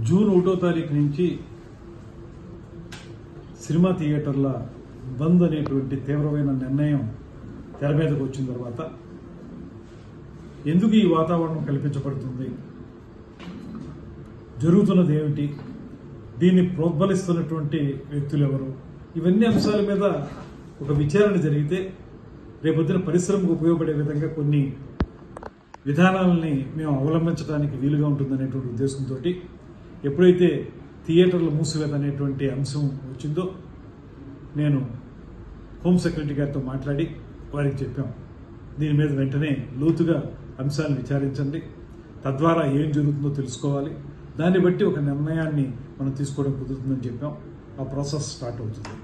June 1వ తారీఖు నుంచి సినిమా థియేటర్ల బంద్ అనేటువంటి తీవ్రమైన నిర్ణయం తెర మీదకు వచ్చిన తర్వాత ఎందుకు ఈ వాతావరణం కల్పించబడుతుంది, జరుగుతున్నది ఏమిటి, దీన్ని ప్రోద్బలిస్తున్నటువంటి వ్యక్తులు ఎవరు, ఇవన్నీ అంశాల మీద ఒక విచారణ జరిగితే రేపొద్దున పరిశ్రమకు ఉపయోగపడే విధంగా కొన్ని విధానాలని మేము అవలంబించడానికి వీలుగా ఉంటుందనేటువంటి ఉద్దేశంతో ఎప్పుడైతే థియేటర్లు మూసివేత అనేటువంటి అంశం వచ్చిందో నేను హోమ్ సెక్రటరీ గారితో మాట్లాడి వారికి చెప్పాం, దీని మీద వెంటనే లోతుగా అంశాలను విచారించండి, తద్వారా ఏం జరుగుతుందో తెలుసుకోవాలి, దాన్ని బట్టి ఒక నిర్ణయాన్ని మనం తీసుకోవడం కుదురుతుందని చెప్పాం. ఆ ప్రాసెస్ స్టార్ట్ అవుతుంది.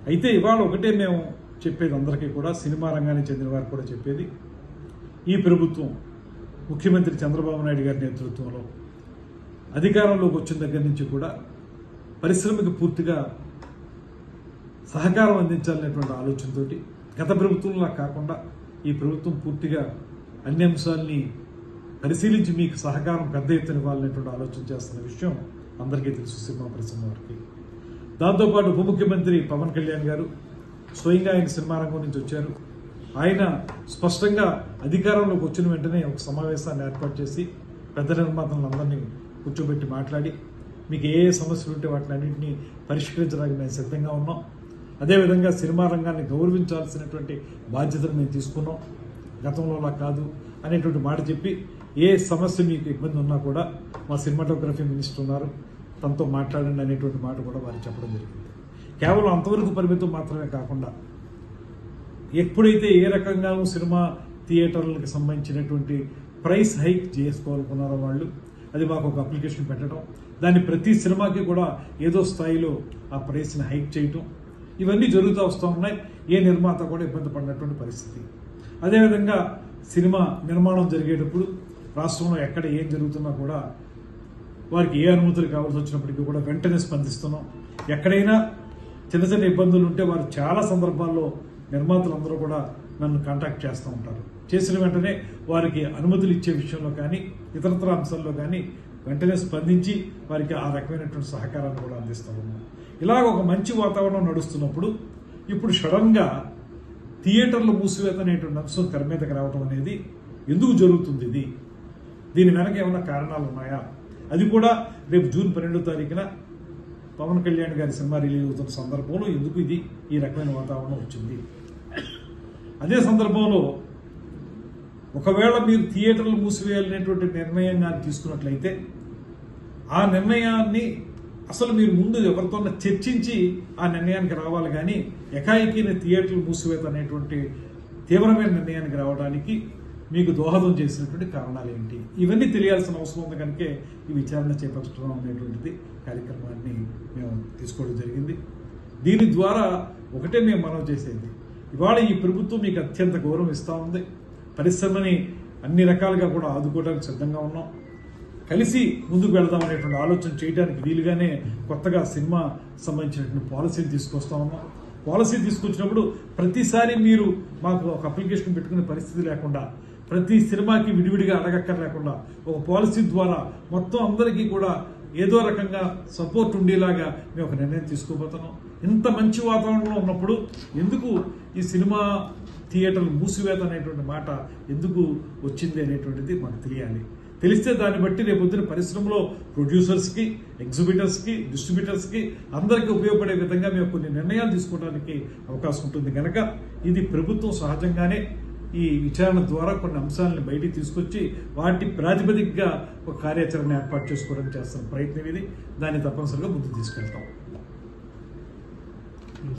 అయితే ఇవాళ ఒకటే మేము చెప్పేది అందరికీ కూడా, సినిమా రంగానికి చెందిన వారికి కూడా చెప్పేది, ఈ ప్రభుత్వం ముఖ్యమంత్రి చంద్రబాబు నాయుడు గారి నేతృత్వంలో అధికారంలోకి వచ్చిన దగ్గర నుంచి కూడా పరిశ్రమకి పూర్తిగా సహకారం అందించాలనేటువంటి ఆలోచనతో గత ప్రభుత్వంలా కాకుండా ఈ ప్రభుత్వం పూర్తిగా అన్ని అంశాలని పరిశీలించి మీకు సహకారం పెద్ద ఎత్తున ఇవ్వాలనేటువంటి ఆలోచన చేస్తున్న విషయం అందరికీ తెలుసు సినిమా పరిశ్రమ వారికి. దాంతోపాటు ఉప ముఖ్యమంత్రి పవన్ కళ్యాణ్ గారు స్వయంగా ఆయన సినిమా రంగం నుంచి వచ్చారు. ఆయన స్పష్టంగా అధికారంలోకి వచ్చిన వెంటనే ఒక సమావేశాన్ని ఏర్పాటు చేసి పెద్ద నిర్మాతలందరినీ కూర్చోబెట్టి మాట్లాడి మీకు ఏ సమస్యలు ఉంటే వాటిని అన్నింటినీ పరిష్కరించడానికి మేము సిద్ధంగా ఉన్నాం, అదేవిధంగా సినిమా రంగాన్ని గౌరవించాల్సినటువంటి బాధ్యతను మేము తీసుకున్నాం, గతంలోలా కాదు అనేటువంటి మాట చెప్పి ఏ సమస్య మీకు ఇబ్బంది ఉన్నా కూడా మా సినిమాటోగ్రఫీ మినిస్టర్ ఉన్నారు, తనతో మాట్లాడండి అనేటువంటి మాట కూడా వారికి చెప్పడం జరిగింది. కేవలం అంతవరకు పరిమితం మాత్రమే కాకుండా ఎప్పుడైతే ఏ రకంగానూ సినిమా థియేటర్లకు సంబంధించినటువంటి ప్రైస్ హైక్ చేసుకోవాలనుకున్నారో వాళ్ళు, అది మాకు ఒక అప్లికేషన్ పెట్టడం, దాన్ని ప్రతి సినిమాకి కూడా ఏదో స్థాయిలో ఆ ప్రైస్ని హైక్ చేయటం, ఇవన్నీ జరుగుతూ వస్తూ ఉన్నాయి. ఏ నిర్మాత కూడా ఇబ్బంది పడినటువంటి పరిస్థితి. అదేవిధంగా సినిమా నిర్మాణం జరిగేటప్పుడు రాష్ట్రంలో ఎక్కడ ఏం జరుగుతున్నా కూడా వారికి ఏ అనుమతులు కావాల్సి వచ్చినప్పటికీ కూడా వెంటనే స్పందిస్తున్నాం. ఎక్కడైనా చిన్న చిన్న ఇబ్బందులు ఉంటే వారు చాలా సందర్భాల్లో నిర్మాతలందరూ కూడా నన్ను కాంటాక్ట్ చేస్తూ ఉంటారు. చేసిన వెంటనే వారికి అనుమతులు ఇచ్చే విషయంలో కానీ ఇతరత్ర అంశాల్లో కానీ వెంటనే స్పందించి వారికి ఆ రకమైనటువంటి సహకారాన్ని కూడా అందిస్తూ ఉన్నాం. ఇలాగ ఒక మంచి వాతావరణం నడుస్తున్నప్పుడు ఇప్పుడు సడన్గా థియేటర్లు మూసివేత అనేటువంటి అంశం తెర మీదకి రావడం అనేది ఎందుకు జరుగుతుంది, దీని వెనక ఏమైనా కారణాలు ఉన్నాయా, అది కూడా రేపు జూన్ 12వ తారీఖున పవన్ కళ్యాణ్ గారి సినిమా రిలీజ్ అవుతున్న సందర్భంలో ఎందుకు ఈ రకమైన వాతావరణం వచ్చింది. అదే సందర్భంలో ఒకవేళ మీరు థియేటర్లు మూసివేయాలనేటువంటి నిర్ణయం కానీ తీసుకున్నట్లయితే ఆ నిర్ణయాన్ని అసలు మీరు ముందు ఎవరితో చర్చించి ఆ నిర్ణయానికి రావాలి, కానీ ఎకాయికీని థియేటర్లు మూసివేత అనేటువంటి తీవ్రమైన నిర్ణయానికి రావడానికి మీకు దోహదం చేసినటువంటి కారణాలు ఏంటి, ఇవన్నీ తెలియాల్సిన అవసరం ఉంది. కనుక ఈ విచారణ చేపట్టడం అనేటువంటిది కార్యక్రమాన్ని మేము తీసుకోవడం జరిగింది. దీని ద్వారా ఒకటే మేము మనం చేసేది, ఇవాళ ఈ ప్రభుత్వం మీకు అత్యంత గౌరవం ఇస్తూ ఉంది, పరిశ్రమని అన్ని రకాలుగా కూడా ఆదుకోవడానికి సిద్ధంగా ఉన్నాం, కలిసి ముందుకు వెళదాం అనేటువంటి ఆలోచన చేయడానికి వీలుగానే కొత్తగా సినిమా సంబంధించినటువంటి పాలసీని తీసుకొస్తా ఉన్నాం. పాలసీ తీసుకొచ్చినప్పుడు ప్రతిసారి మీరు మాకు ఒక అప్లికేషన్ పెట్టుకునే పరిస్థితి లేకుండా, ప్రతి సినిమాకి విడివిడిగా అడగక్కర్లేకుండా ఒక పాలసీ ద్వారా మొత్తం అందరికీ కూడా ఏదో రకంగా సపోర్ట్ ఉండేలాగా మేము ఒక నిర్ణయం తీసుకోబోతున్నాం. ఇంత మంచి వాతావరణంలో ఉన్నప్పుడు ఎందుకు ఈ సినిమా థియేటర్లు మూసివేత అనేటువంటి మాట ఎందుకు వచ్చింది అనేటువంటిది మాకు తెలియాలి. తెలిస్తే దాన్ని బట్టి రేపొద్దున పరిశ్రమలో ప్రొడ్యూసర్స్కి, ఎగ్జిబిటర్స్కి, డిస్ట్రిబ్యూటర్స్కి అందరికీ ఉపయోగపడే విధంగా మేము కొన్ని నిర్ణయాలు తీసుకోవడానికి అవకాశం ఉంటుంది. కనుక ఇది ప్రభుత్వం సహజంగానే ఈ విచారణ ద్వారా కొన్ని అంశాలను బయటికి తీసుకొచ్చి వాటి ప్రాతిపదికగా ఒక కార్యాచరణ ఏర్పాటు చేసుకోవడానికి చేస్తున్న ప్రయత్నం ఇది. దాన్ని తప్పనిసరిగా ముందుకు తీసుకెళ్తాం.